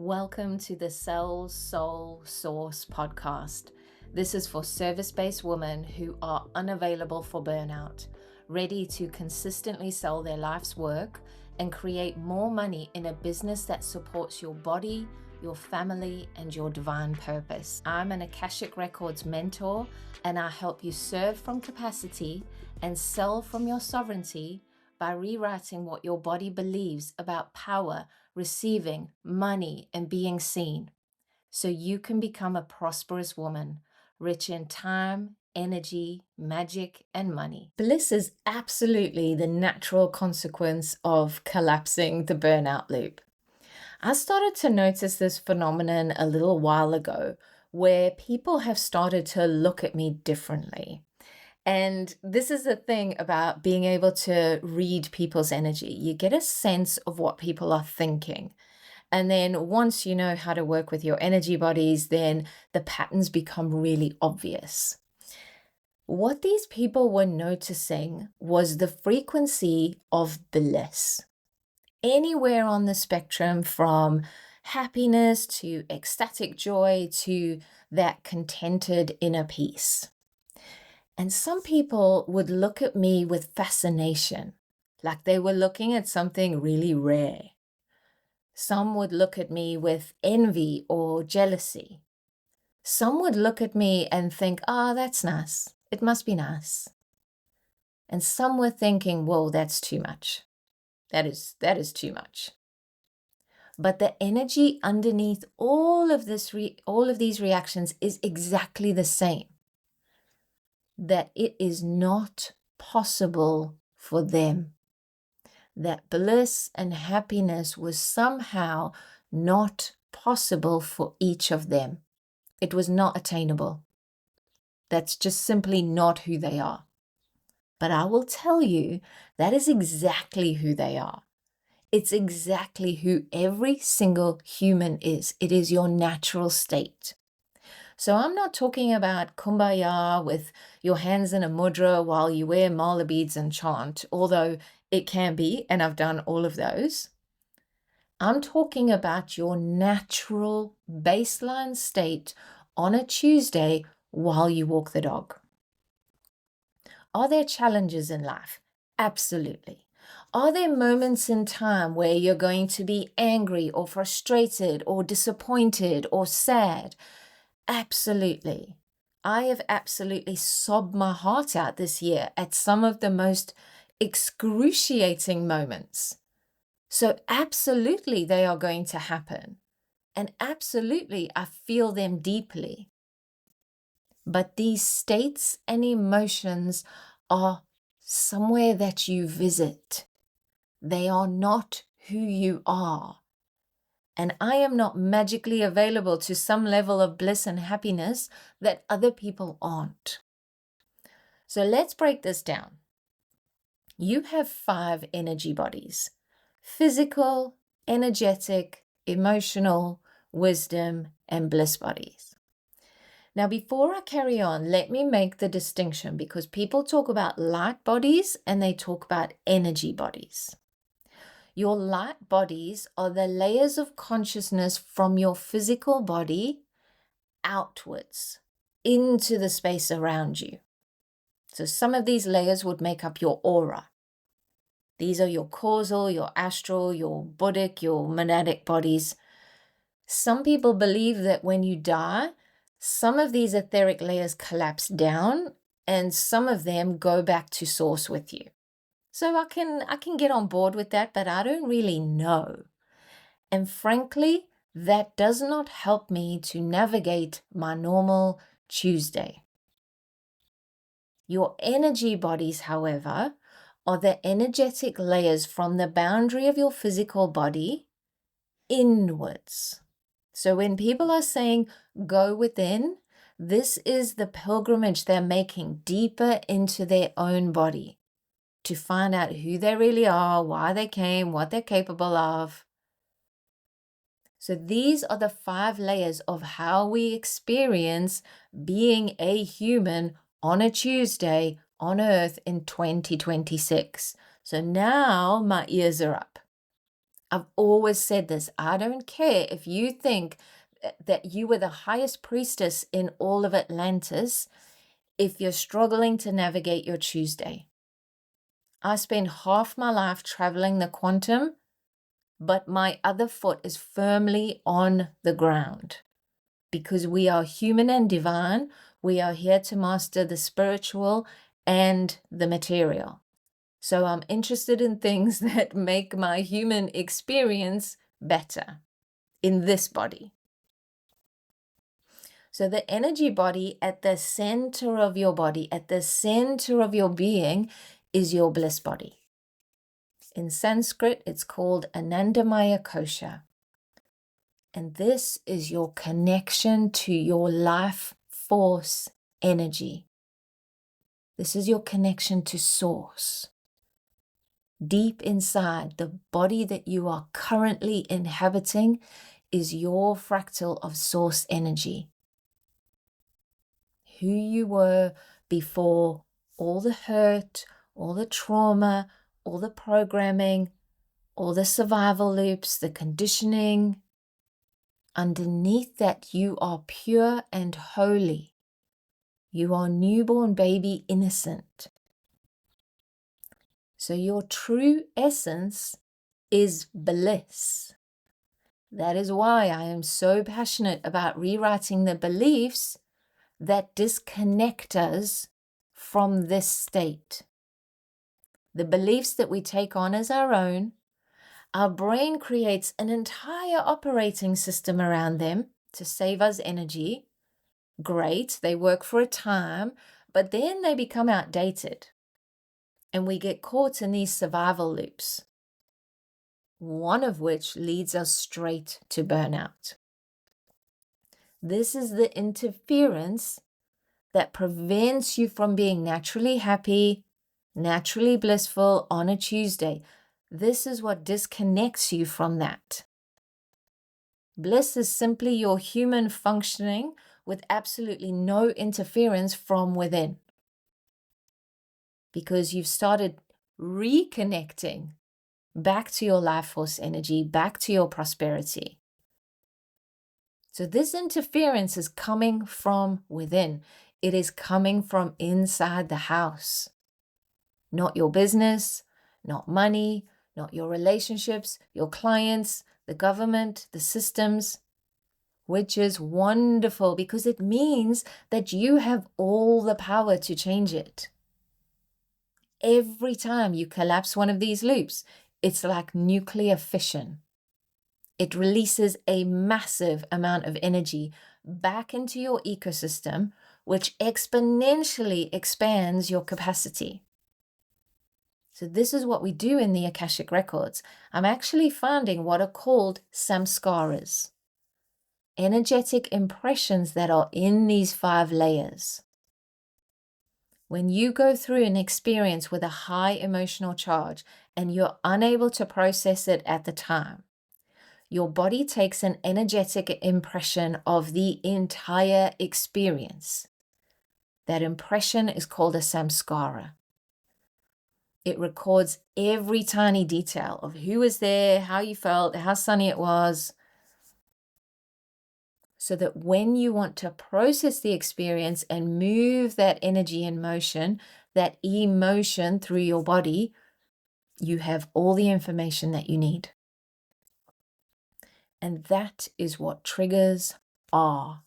Welcome to the Cell Soul Source podcast. This is for service-based women who are unavailable for burnout, ready to consistently sell their life's work and create more money in a business that supports your body, your family, and your divine purpose. I'm an Akashic Records mentor, and I help you serve from capacity and sell from your sovereignty by rewriting what your body believes about power, receiving, money, and being seen, so you can become a prosperous woman, rich in time, energy, magic, and money. Bliss is absolutely the natural consequence of collapsing the burnout loop. I started to notice this phenomenon a little while ago where people have started to look at me differently. And this is the thing about being able to read people's energy. You get a sense of what people are thinking. And then once you know how to work with your energy bodies, then the patterns become really obvious. What these people were noticing was the frequency of bliss. Anywhere on the spectrum from happiness to ecstatic joy to that contented inner peace. And some people would look at me with fascination, like they were looking at something really rare. Some would look at me with envy or jealousy. Some would look at me and think, that's nice. It must be nice. And some were thinking, whoa, that's too much. That is too much. But the energy underneath all of these reactions is exactly the same. That it is not possible for them. That bliss and happiness was somehow not possible for each of them. It was not attainable. That's just simply not who they are. But I will tell you, that is exactly who they are. It's exactly who every single human is. It is your natural state. So I'm not talking about kumbaya with your hands in a mudra while you wear mala beads and chant, although it can be, and I've done all of those. I'm talking about your natural baseline state on a Tuesday while you walk the dog. Are there challenges in life? Absolutely. Are there moments in time where you're going to be angry or frustrated or disappointed or sad? Absolutely. I have absolutely sobbed my heart out this year at some of the most excruciating moments. So absolutely they are going to happen. And absolutely I feel them deeply. But these states and emotions are somewhere that you visit. They are not who you are. And I am not magically available to some level of bliss and happiness that other people aren't. So let's break this down. You have 5 energy bodies: physical, energetic, emotional, wisdom, and bliss bodies. Now, before I carry on, let me make the distinction because people talk about light bodies and they talk about energy bodies. Your light bodies are the layers of consciousness from your physical body outwards into the space around you. So some of these layers would make up your aura. These are your causal, your astral, your buddhic, your monadic bodies. Some people believe that when you die, some of these etheric layers collapse down and some of them go back to source with you. So I can get on board with that, but I don't really know. And frankly, that does not help me to navigate my normal Tuesday. Your energy bodies, however, are the energetic layers from the boundary of your physical body inwards. So when people are saying go within, this is the pilgrimage they're making deeper into their own body to find out who they really are, why they came, what they're capable of. So these are the 5 layers of how we experience being a human on a Tuesday on Earth in 2026. So now my ears are up. I've always said this. I don't care if you think that you were the highest priestess in all of Atlantis if you're struggling to navigate your Tuesday. I spent half my life traveling the quantum, but my other foot is firmly on the ground because we are human and divine. We are here to master the spiritual and the material. So I'm interested in things that make my human experience better in this body. So the energy body at the center of your body, at the center of your being, is your bliss body. In Sanskrit, it's called Anandamaya Kosha. And this is your connection to your life force energy. This is your connection to source. Deep inside, the body that you are currently inhabiting is your fractal of source energy. Who you were before all the hurt, all the trauma, all the programming, all the survival loops, the conditioning. Underneath that, you are pure and holy. You are newborn baby innocent. So your true essence is bliss. That is why I am so passionate about rewriting the beliefs that disconnect us from this state. The beliefs that we take on as our own, our brain creates an entire operating system around them to save us energy. Great, they work for a time, but then they become outdated. And we get caught in these survival loops, one of which leads us straight to burnout. This is the interference that prevents you from being naturally happy, naturally blissful on a Tuesday. This is what disconnects you from that. Bliss is simply your human functioning with absolutely no interference from within. Because you've started reconnecting back to your life force energy, back to your prosperity. So this interference is coming from within. It is coming from inside the house. Not your business, not money, not your relationships, your clients, the government, the systems, which is wonderful because it means that you have all the power to change it. Every time you collapse one of these loops, it's like nuclear fission. It releases a massive amount of energy back into your ecosystem, which exponentially expands your capacity. So this is what we do in the Akashic Records. I'm actually finding what are called samskaras, energetic impressions that are in these 5 layers. When you go through an experience with a high emotional charge and you're unable to process it at the time, your body takes an energetic impression of the entire experience. That impression is called a samskara. It records every tiny detail of who was there, how you felt, how sunny it was, so that when you want to process the experience and move that energy in motion, that emotion through your body, you have all the information that you need. And that is what triggers are.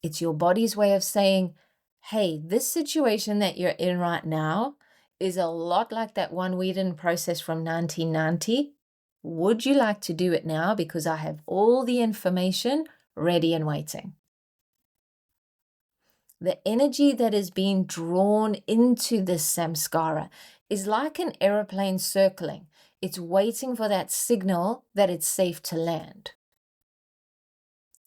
It's your body's way of saying, hey, this situation that you're in right now is a lot like that one we didn't process from 1990. Would you like to do it now? Because I have all the information ready and waiting. The energy that is being drawn into this samskara is like an aeroplane circling. It's waiting for that signal that it's safe to land.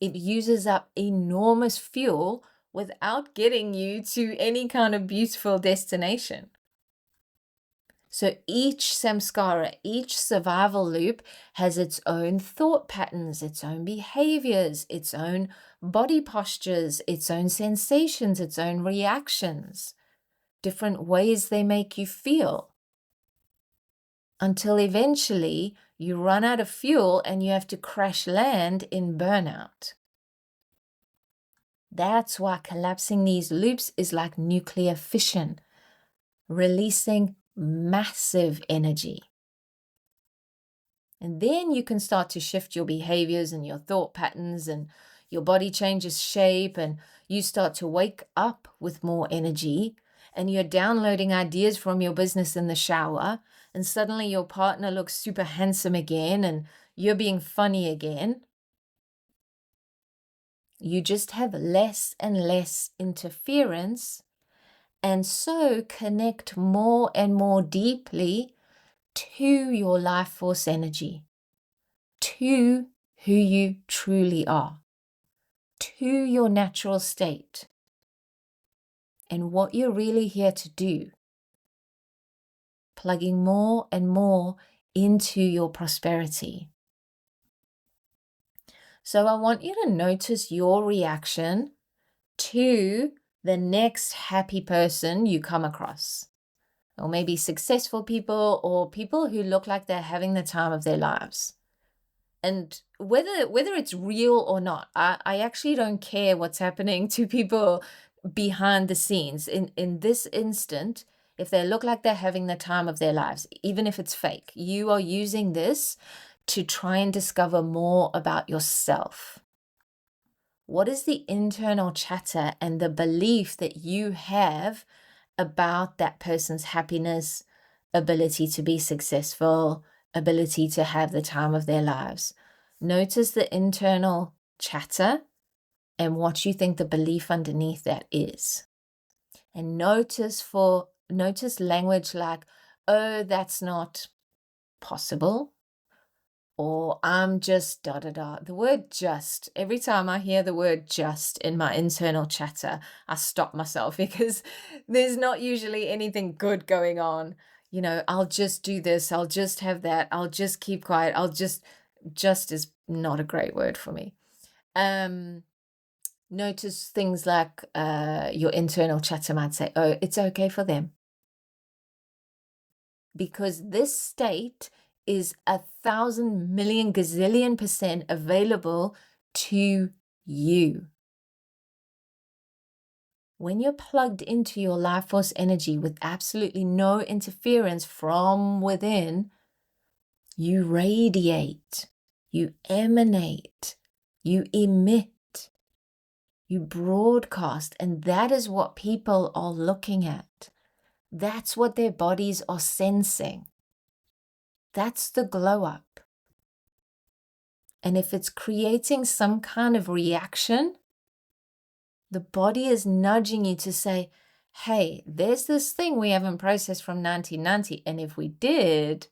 It uses up enormous fuel without getting you to any kind of beautiful destination. So each samskara, each survival loop has its own thought patterns, its own behaviors, its own body postures, its own sensations, its own reactions, different ways they make you feel. until eventually you run out of fuel and you have to crash land in burnout. That's why collapsing these loops is like nuclear fission, releasing massive energy. And then you can start to shift your behaviors and your thought patterns, and your body changes shape, and you start to wake up with more energy, and you're downloading ideas from your business in the shower, and suddenly your partner looks super handsome again, and you're being funny again. You just have less and less interference, and so connect more and more deeply to your life force energy, to who you truly are, to your natural state, and what you're really here to do, plugging more and more into your prosperity. So I want you to notice your reaction to the next happy person you come across, or maybe successful people, or people who look like they're having the time of their lives. And whether it's real or not, I actually don't care what's happening to people behind the scenes. In this instant, if they look like they're having the time of their lives, even if it's fake, you are using this to try and discover more about yourself. What is the internal chatter and the belief that you have about that person's happiness, ability to be successful, ability to have the time of their lives? Notice the internal chatter and what you think the belief underneath that is. And notice language like, oh, that's not possible, or I'm just da da da. The word just, every time I hear the word just in my internal chatter, I stop myself because there's not usually anything good going on. I'll just do this, I'll just have that, I'll just keep quiet, just is not a great word for me. Notice things like your internal chatter might say, oh, it's okay for them. Because this state is 1,000,000,000 gazillion % available to you. When you're plugged into your life force energy with absolutely no interference from within, you radiate, you emanate, you emit, you broadcast, and that is what people are looking at. That's what their bodies are sensing. That's the glow up. And if it's creating some kind of reaction, the body is nudging you to say, hey, there's this thing we haven't processed from 1990. And if we did,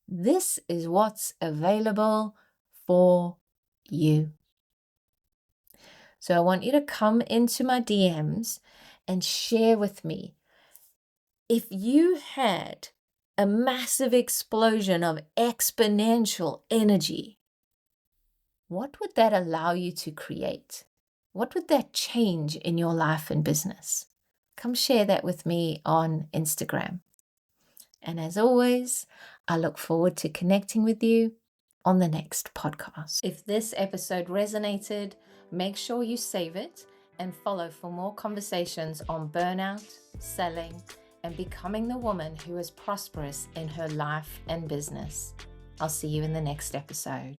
this is what's available for you. So I want you to come into my DMs and share with me, if you had a massive explosion of exponential energy, what would that allow you to create? What would that change in your life and business? Come share that with me on Instagram. And as always, I look forward to connecting with you on the next podcast. If this episode resonated, make sure you save it and follow for more conversations on burnout, selling, and becoming the woman who is prosperous in her life and business. I'll see you in the next episode.